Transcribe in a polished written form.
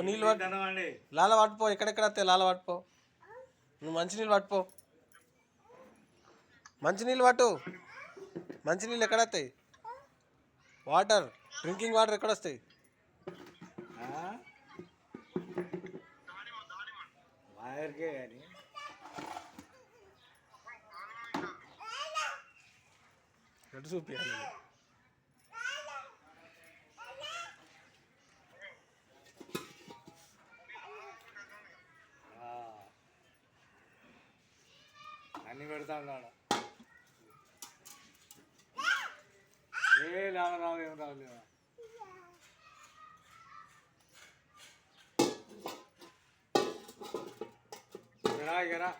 నీళ్ళు పట్టు, లాల పట్టుపో. ఎక్కడెక్కడ వస్తాయి లాల పట్టుపో. నువ్వు మంచినీళ్ళు పట్టుపో. మంచినీళ్ళు పట్టు. మంచినీళ్ళు ఎక్కడ వస్తాయి? వాటర్, డ్రింకింగ్ వాటర్ ఎక్కడ వస్తాయి? వైర్కే కానీ ఎటు చూపించాలి? అన్ని పెడతాను కాడ ఏ లాగా రావు ఏం రావులేవా ఇగరా